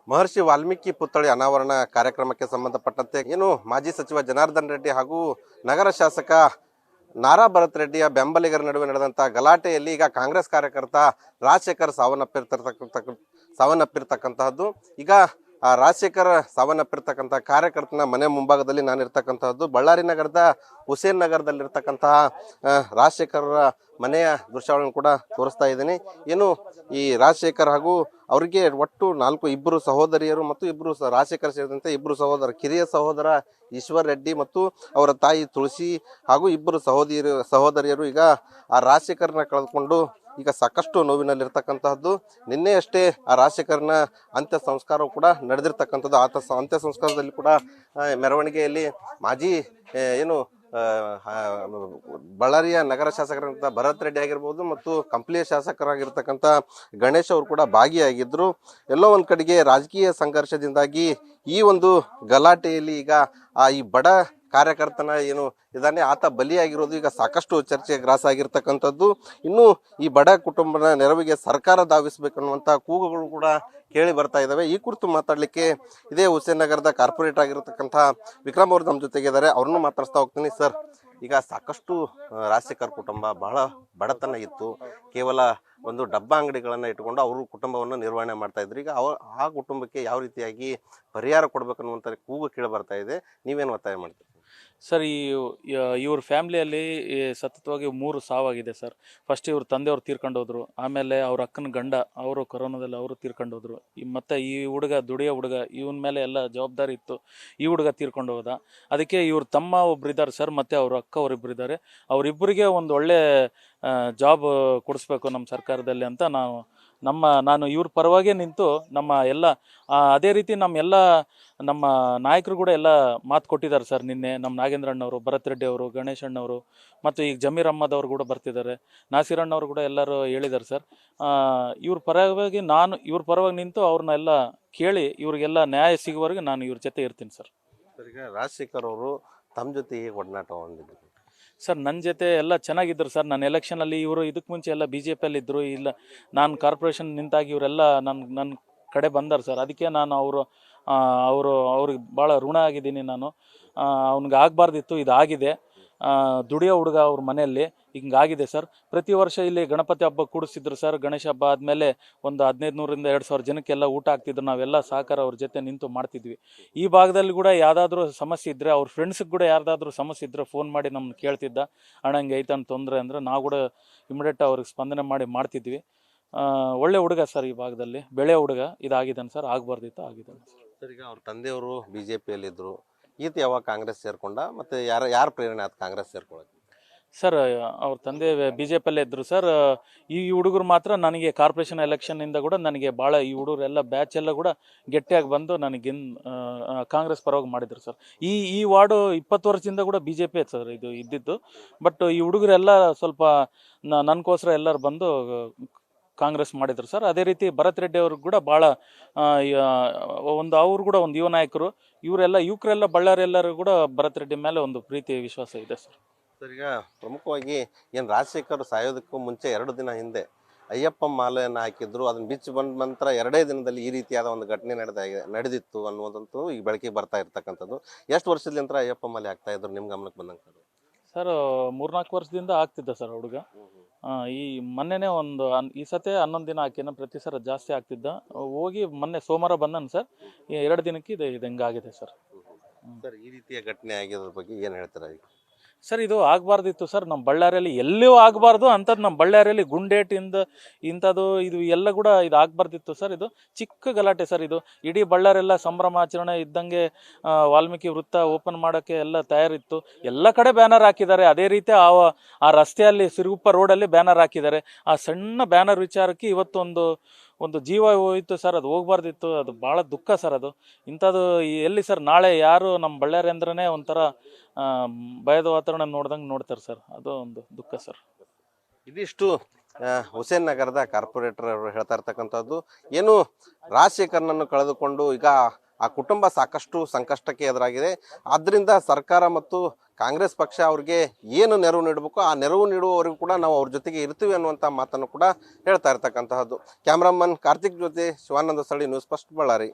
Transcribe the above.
ಮಹರ್ಷಿ ವಾಲ್ಮೀಕಿ ಪುತ್ಥಳಿ ಅನಾವರಣ ಕಾರ್ಯಕ್ರಮಕ್ಕೆ ಸಂಬಂಧಪಟ್ಟಂತೆ ಏನು ಮಾಜಿ ಸಚಿವ ಜನಾರ್ದನ್ ರೆಡ್ಡಿ ಹಾಗೂ ನಗರ ಶಾಸಕ ನಾರಾ ಭರತ್ ರೆಡ್ಡಿಯ ಬೆಂಬಲಿಗರ ನಡುವೆ ನಡೆದಂತಹ ಗಲಾಟೆಯಲ್ಲಿ ಈಗ ಕಾಂಗ್ರೆಸ್ ಕಾರ್ಯಕರ್ತ ರಾಜಶೇಖರ್ ಸಾವನ್ನಪ್ಪಿರ್ತಕ್ಕಂತಹದ್ದು. ಈಗ ಆ ರಾಜಶೇಖರ್ ಸಾವನ್ನಪ್ಪಿರ್ತಕ್ಕಂಥ ಕಾರ್ಯಕರ್ತನ ಮನೆ ಮುಂಭಾಗದಲ್ಲಿ ನಾನಿರ್ತಕ್ಕಂತಹದ್ದು. ಬಳ್ಳಾರಿ ನಗರದ ಹುಸೇನ್ ನಗರದಲ್ಲಿರ್ತಕ್ಕಂತಹ ರಾಜಶೇಖರ ಮನೆಯ ದೃಶ್ಯಗಳನ್ನು ಕೂಡ ತೋರಿಸ್ತಾ ಇದ್ದೀನಿ. ಏನು ಈ ರಾಜಶೇಖರ್ ಹಾಗೂ ಅವರಿಗೆ ಒಟ್ಟು ಇಬ್ಬರು ಸಹೋದರಿಯರು ಮತ್ತು ಇಬ್ಬರು ರಾಜಶೇಖರ್ ಸೇರಿದಂತೆ ಇಬ್ಬರು ಕಿರಿಯ ಸಹೋದರ ಈಶ್ವರ್ ರೆಡ್ಡಿ ಮತ್ತು ಅವರ ತಾಯಿ ತುಳಸಿ ಹಾಗೂ ಇಬ್ಬರು ಸಹೋದರಿಯರು ಈಗ ಆ ರಾಜಶೇಖರ್ನ ಕಳೆದುಕೊಂಡು ಈಗ ಸಾಕಷ್ಟು ನೋವಿನಲ್ಲಿರ್ತಕ್ಕಂತಹದ್ದು. ನಿನ್ನೆ ಅಷ್ಟೇ ಆ ರಾಜಶೇಖರ್ನ ಅಂತ್ಯ ಸಂಸ್ಕಾರವು ಕೂಡ ನಡೆದಿರ್ತಕ್ಕಂಥದ್ದು. ಅಂತ್ಯ ಸಂಸ್ಕಾರದಲ್ಲಿ ಕೂಡ ಮೆರವಣಿಗೆಯಲ್ಲಿ ಮಾಜಿ ಏನು ಬಳ್ಳಾರಿಯ ನಗರ ಶಾಸಕರಂತ ಭರತ್ ರೆಡ್ಡಿ ಆಗಿರ್ಬೋದು ಮತ್ತು ಕಂಪ್ಲಿಯ ಶಾಸಕರಾಗಿರ್ತಕ್ಕಂಥ ಗಣೇಶ್ ಅವರು ಕೂಡ ಭಾಗಿಯಾಗಿದ್ರು. ಎಲ್ಲೋ ಒಂದ್ ಕಡೆಗೆ ರಾಜಕೀಯ ಸಂಘರ್ಷದಿಂದಾಗಿ ಈ ಒಂದು ಗಲಾಟೆಯಲ್ಲಿ ಈಗ ಈ ಬಡ ಕಾರ್ಯಕರ್ತನ ಏನು ಇದಾನೆ ಆತ ಬಲಿಯಾಗಿರೋದು ಈಗ ಸಾಕಷ್ಟು ಚರ್ಚೆಗೆ ಗ್ರಾಸ ಆಗಿರ್ತಕ್ಕಂಥದ್ದು. ಇನ್ನು ಈ ಬಡ ಕುಟುಂಬದ ನೆರವಿಗೆ ಸರ್ಕಾರ ಧಾವಿಸಬೇಕನ್ನುವಂತ ಕೂಗುಗಳು ಕೂಡ ಕೇಳಿ ಬರ್ತಾ ಇದ್ದಾವೆ. ಈ ಕುರಿತು ಮಾತಾಡ್ಲಿಕ್ಕೆ ಇದೇ ಹುಸೇನ್ ನಗರದ ಕಾರ್ಪೊರೇಟರ್ ಆಗಿರತಕ್ಕಂಥ ವಿಕ್ರಮ್ ಅವರು ನಮ್ಮ ಜೊತೆಗೆ ಇದ್ದಾರೆ. ಅವ್ರನ್ನು ಮಾತಾಡ್ಸ್ತಾ ಹೋಗ್ತೀನಿ. ಸರ್, ಈಗ ಸಾಕಷ್ಟು ರಾಜಶೇಖರ್ ಕುಟುಂಬ ಬಹಳ ಬಡತನ ಇತ್ತು. ಕೇವಲ ಒಂದು ಡಬ್ಬ ಅಂಗಡಿಗಳನ್ನ ಇಟ್ಕೊಂಡು ಅವರು ಕುಟುಂಬವನ್ನು ನಿರ್ವಹಣೆ ಮಾಡ್ತಾ ಇದ್ರು. ಈಗ ಆ ಕುಟುಂಬಕ್ಕೆ ಯಾವ ರೀತಿಯಾಗಿ ಪರಿಹಾರ ಕೊಡ್ಬೇಕನ್ನುವಂತ ಕೂಗು ಕೇಳಿ ಬರ್ತಾ ಇದೆ. ನೀವೇನು ಒತ್ತಾಯ ಮಾಡ್ತೀರಿ ಸರ್? ಇವ್ರ ಫ್ಯಾಮ್ಲಿಯಲ್ಲಿ ಸತತವಾಗಿ 3 ಸಾವಾಗಿದೆ ಸರ್. ಫಸ್ಟ್ ಇವ್ರ ತಂದೆಯವ್ರು ತೀರ್ಕೊಂಡೋದ್ರು, ಆಮೇಲೆ ಅವ್ರ ಅಕ್ಕನ ಗಂಡ ಅವರು ಕೊರೋನಾದಲ್ಲಿ ಅವರು ತೀರ್ಕೊಂಡೋದ್ರು. ಮತ್ತೆ ಈ ಹುಡುಗ ದುಡಿಯೋ ಹುಡುಗ, ಇವನ ಮೇಲೆ ಎಲ್ಲ ಜವಾಬ್ದಾರಿ ಇತ್ತು. ಈ ಹುಡುಗ ತೀರ್ಕೊಂಡು ಹೋದ. ಅದಕ್ಕೆ ಇವ್ರ ತಮ್ಮ ಒಬ್ರಿದ್ದಾರೆ ಸರ್, ಮತ್ತೆ ಅವ್ರ ಅಕ್ಕ ಅವರಿಬ್ಬರಿದ್ದಾರೆ. ಅವರಿಬ್ಬರಿಗೆ ಒಂದು ಒಳ್ಳೆ ಜಾಬ್ ಕೊಡಿಸ್ಬೇಕು ನಮ್ಮ ಸರ್ಕಾರದಲ್ಲಿ ಅಂತ ನಾನು ಇವ್ರ ಪರವಾಗಿ ನಿಂತು ಅದೇ ರೀತಿ ನಮ್ಮ ನಾಯಕರು ಕೂಡ ಎಲ್ಲ ಮಾತು ಕೊಟ್ಟಿದ್ದಾರೆ ಸರ್. ನಿನ್ನೆ ನಮ್ಮ ನಾಗೇಂದ್ರಣ್ಣವರು, ಭರತ್ ರೆಡ್ಡಿ ಅವರು, ಗಣೇಶ್ ಅಣ್ಣವರು ಮತ್ತು ಈಗ ಜಮೀರ್ ಅಹ್ಮದ್ ಅವರು ಕೂಡ ಬರ್ತಿದ್ದಾರೆ. ನಾಸೀರ್ ಅಣ್ಣವರು ಕೂಡ ಎಲ್ಲರೂ ಹೇಳಿದ್ದಾರೆ ಸರ್. ಇವ್ರ ಪರವಾಗಿ ನಿಂತು ಅವ್ರನ್ನೆಲ್ಲ ಕೇಳಿ ಇವ್ರಿಗೆಲ್ಲ ನ್ಯಾಯ ಸಿಗುವವರೆಗೆ ನಾನು ಇವ್ರ ಜೊತೆ ಇರ್ತೀನಿ ಸರ್. ಈಗ ರಾಜಶೇಖರ್ ಅವರು ತಮ್ಮ ಜೊತೆ ಒಡನಾಟ ಹೊಂದಿದ್ರು ಸರ್. ನನ್ನ ಜೊತೆ ಎಲ್ಲ ಚೆನ್ನಾಗಿದ್ದರು ಸರ್. ನಾನು ಎಲೆಕ್ಷನಲ್ಲಿ ಇವರು ಇದಕ್ಕೆ ಮುಂಚೆ ಎಲ್ಲ BJPಯಲ್ಲಿ ಇದ್ದರು. ಇಲ್ಲ, ನಾನು ಕಾರ್ಪೊರೇಷನ್ ನಿಂತಾಗಿ ಇವರೆಲ್ಲ ನನ್ನ ಕಡೆ ಬಂದರು ಸರ್. ಅದಕ್ಕೆ ನಾನು ಅವ್ರಿಗೆ ಭಾಳ ಋಣ ಆಗಿದ್ದೀನಿ. ನಾನು ಅವ್ನಿಗೆ ಆಗಬಾರ್ದಿತ್ತು, ಇದಾಗಿದೆ. ದುಡಿಯೋ ಹುಡುಗ ಅವ್ರ ಮನೆಯಲ್ಲಿ ಹಿಂಗಾಗಿದೆ ಸರ್. ಪ್ರತಿ ವರ್ಷ ಇಲ್ಲಿ ಗಣಪತಿ ಹಬ್ಬ ಕೂಡಿಸ್ತಿದ್ರು ಸರ್. ಗಣೇಶ ಹಬ್ಬ ಆದಮೇಲೆ ಒಂದು 1500ರಿಂದ 2000 ಜನಕ್ಕೆಲ್ಲ ಊಟ ಹಾಕ್ತಿದ್ರು. ನಾವೆಲ್ಲ ಸಹಕಾರ ಅವ್ರ ಜೊತೆ ನಿಂತು ಮಾಡ್ತಿದ್ವಿ. ಈ ಭಾಗದಲ್ಲಿ ಕೂಡ ಯಾವುದಾದ್ರೂ ಸಮಸ್ಯೆ ಇದ್ದರೆ, ಅವ್ರ ಫ್ರೆಂಡ್ಸ್ಗೆ ಕೂಡ ಯಾರ್ದಾದ್ರೂ ಸಮಸ್ಯೆ ಇದ್ದರೆ ಫೋನ್ ಮಾಡಿ ನಮ್ಮನ್ನು ಕೇಳ್ತಿದ್ದ. ಅಣ್ಣ ಹಿಂಗೆ ಐತಂತ ತೊಂದರೆ ಅಂದರೆ ನಾವು ಕೂಡ ಇಮಿಡಿಯೇಟ್ ಅವ್ರಿಗೆ ಸ್ಪಂದನೆ ಮಾಡ್ತಿದ್ವಿ. ಒಳ್ಳೆ ಹುಡುಗ ಸರ್. ಈ ಭಾಗದಲ್ಲಿ ಬೆಳೆ ಹುಡುಗ. ಇದಾಗಿದ್ದಾನೆ ಸರ್. ಆಗಬಾರ್ದಿತ್ತು, ಆಗಿದ್ದಾನೆ ಸರ್. ಈಗ ಅವ್ರ ತಂದೆಯವರು BJPಯಲ್ಲಿ ಇದ್ರು. ಈತ ಯಾವಾಗ ಕಾಂಗ್ರೆಸ್ ಸೇರ್ಕೊಂಡ? ಮತ್ತೆ ಯಾರ ಪ್ರೇರಣೆ ಆಯ್ತು ಕಾಂಗ್ರೆಸ್ ಸೇರ್ಕೊಳ್ಳೋಕೆ? ಸರ್, ಅವ್ರ ತಂದೆ BJPಯಲ್ಲೇ ಇದ್ದರು ಸರ್. ಈ ಹುಡುಗರು ಮಾತ್ರ ನನಗೆ ಕಾರ್ಪೊರೇಷನ್ ಎಲೆಕ್ಷನ್ನಿಂದ ಕೂಡ ನನಗೆ ಭಾಳ ಈ ಹುಡುಗರೆಲ್ಲ ಬ್ಯಾಚ್ ಎಲ್ಲ ಕೂಡ ಗಟ್ಟಿಯಾಗಿ ಬಂದು ನನಗೆ ಕಾಂಗ್ರೆಸ್ ಪರವಾಗಿ ಮಾಡಿದ್ರು ಸರ್. ಈ ವಾರ್ಡು 20 ವರ್ಷದಿಂದ ಕೂಡ BJP ಸರ್ ಇದು ಇದ್ದಿದ್ದು. ಬಟ್ ಈ ಹುಡುಗರೆಲ್ಲ ಸ್ವಲ್ಪ ನನಗೋಸ್ಕರ ಎಲ್ಲರೂ ಬಂದು ಕಾಂಗ್ರೆಸ್ ಮಾಡಿದ್ರು ಸರ್. ಅದೇ ರೀತಿ ಭರತ್ ರೆಡ್ಡಿ ಅವ್ರಿಗೆ ಕೂಡ ಭಾಳ ಅವರು ಕೂಡ ಒಂದು ಯುವ ನಾಯಕರು. ಯುವಕರೆಲ್ಲ ಬಳ್ಳಾರಿ ಎಲ್ಲರೂ ಕೂಡ ಭರತ್ ರೆಡ್ಡಿ ಮೇಲೆ ಒಂದು ಪ್ರೀತಿ ವಿಶ್ವಾಸ ಇದೆ ಸರ್. ಸರ್, ಈಗ ಪ್ರಮುಖವಾಗಿ ಏನು ರಾಜಶೇಖರ್ ಸಾಯೋದಕ್ಕೂ ಮುಂಚೆ 2 ದಿನ ಹಿಂದೆ ಅಯ್ಯಪ್ಪ ಮಾಲೆಯನ್ನು ಹಾಕಿದ್ರು. ಅದನ್ನ ಬಿಚ್ಚಿ ಬಂದ ನಂತರ 2 ದಿನದಲ್ಲಿ ಈ ರೀತಿಯಾದ ಒಂದು ಘಟನೆ ನಡೆದಿತ್ತು ಅನ್ನೋದಂತೂ ಈಗ ಬೆಳಕಿಗೆ ಬರ್ತಾ ಇರ್ತಕ್ಕಂಥದ್ದು. ಎಷ್ಟು ವರ್ಷದಿಂದ ಅಯ್ಯಪ್ಪ ಮಾಲೆ ಹಾಕ್ತಾ ಇದ್ರು ನಿಮ್ಮ ಗಮನಕ್ಕೆ ಬಂದಂಗೆ ಸರ್? 3-4 ವರ್ಷದಿಂದ ಆಗ್ತಿದ್ದ ಸರ್ ಹುಡುಗ. ಈ ಮೊನ್ನೆನೇ ಈ ಸತೆ 11 ದಿನ ಹಾಕಿನ. ಪ್ರತಿ ಸಲ ಜಾಸ್ತಿ ಆಗ್ತಿದ್ದ. ಹೋಗಿ ಮೊನ್ನೆ ಸೋಮವಾರ ಬಂದನು ಸರ್. 2 ದಿನಕ್ಕೆ ಇದು ಹಿಂಗಾಗಿದೆ ಸರ್. ಸರ್, ಈ ರೀತಿಯ ಘಟನೆ ಆಗಿರೋದ್ರ ಬಗ್ಗೆ ಏನು ಹೇಳ್ತೀರಾ ಈಗ? ಸರ್, ಇದು ಆಗಬಾರ್ದಿತ್ತು ಸರ್. ನಮ್ಮ ಬಳ್ಳಾರಿಯಲ್ಲಿ ಎಲ್ಲಿಯೂ ಆಗಬಾರ್ದು ಅಂಥದ್ದು. ನಮ್ಮ ಬಳ್ಳಾರಿಯಲ್ಲಿ ಗುಂಡೇಟಿಂದ ಇಂಥದ್ದು ಇದು ಎಲ್ಲ ಕೂಡ ಇದು ಆಗಬಾರ್ದಿತ್ತು ಸರ್. ಇದು ಚಿಕ್ಕ ಗಲಾಟೆ ಸರ್. ಇದು ಇಡೀ ಬಳ್ಳಾರಿಯೆಲ್ಲ ಸಂಭ್ರಮಾಚರಣೆ ಇದ್ದಂಗೆ ವಾಲ್ಮೀಕಿ ವೃತ್ತ ಓಪನ್ ಮಾಡೋಕ್ಕೆ ಎಲ್ಲ ತಯಾರಿತ್ತು. ಎಲ್ಲ ಕಡೆ ಬ್ಯಾನರ್ ಹಾಕಿದ್ದಾರೆ. ಅದೇ ರೀತಿ ಆ ರಸ್ತೆಯಲ್ಲಿ ಸಿರುಗುಪ್ಪ ರೋಡಲ್ಲಿ ಬ್ಯಾನರ್ ಹಾಕಿದ್ದಾರೆ. ಆ ಸಣ್ಣ ಬ್ಯಾನರ್ ವಿಚಾರಕ್ಕೆ ಇವತ್ತು ಒಂದು ಜೀವ ಹೋಯಿತು ಸರ್. ಅದು ಹೋಗ್ಬಾರ್ದಿತ್ತು. ಅದು ಭಾಳ ದುಃಖ ಸರ್. ಅದು ಇಂಥದ್ದು ಎಲ್ಲಿ ಸರ್? ನಾಳೆ ಯಾರು ನಮ್ಮ ಬಳ್ಳಾರಿ ಅಂದ್ರೇ ಒಂಥರ ಭಯದ ವಾತಾವರಣ ನೋಡ್ತಾರೆ ಸರ್. ಅದು ಒಂದು ದುಃಖ ಸರ್. ಇದಿಷ್ಟು ಹುಸೇನ್ ನಗರದ ಕಾರ್ಪೊರೇಟರ್ ಅವರು ಹೇಳ್ತಾ ಇರ್ತಕ್ಕಂಥದ್ದು. ಏನು ರಾಜಶೇಖರ್ನನ್ನು ಕಳೆದುಕೊಂಡು ಈಗ ಆ ಕುಟುಂಬ ಸಾಕಷ್ಟು ಸಂಕಷ್ಟಕ್ಕೆ ಎದುರಾಗಿದೆ. ಆದ್ದರಿಂದ ಸರ್ಕಾರ ಮತ್ತು ಕಾಂಗ್ರೆಸ್ ಪಕ್ಷ ಅವ್ರಿಗೆ ಏನು ನೆರವು ನೀಡಬೇಕು ಆ ನೆರವು ನೀಡುವವರೆಗೂ ಕೂಡ ನಾವು ಅವ್ರ ಜೊತೆಗೆ ಇರ್ತೀವಿ ಅನ್ನುವಂಥ ಮಾತನ್ನು ಕೂಡ ಹೇಳ್ತಾ ಇರ್ತಕ್ಕಂತಹದ್ದು. ಕ್ಯಾಮ್ರಾಮನ್ ಕಾರ್ತಿಕ್ ಜೊತೆ ಶಿವಾನಂದ ಸಳಿ, ನ್ಯೂಸ್ ಫಸ್ಟ್, ಬಳ್ಳಾರಿ.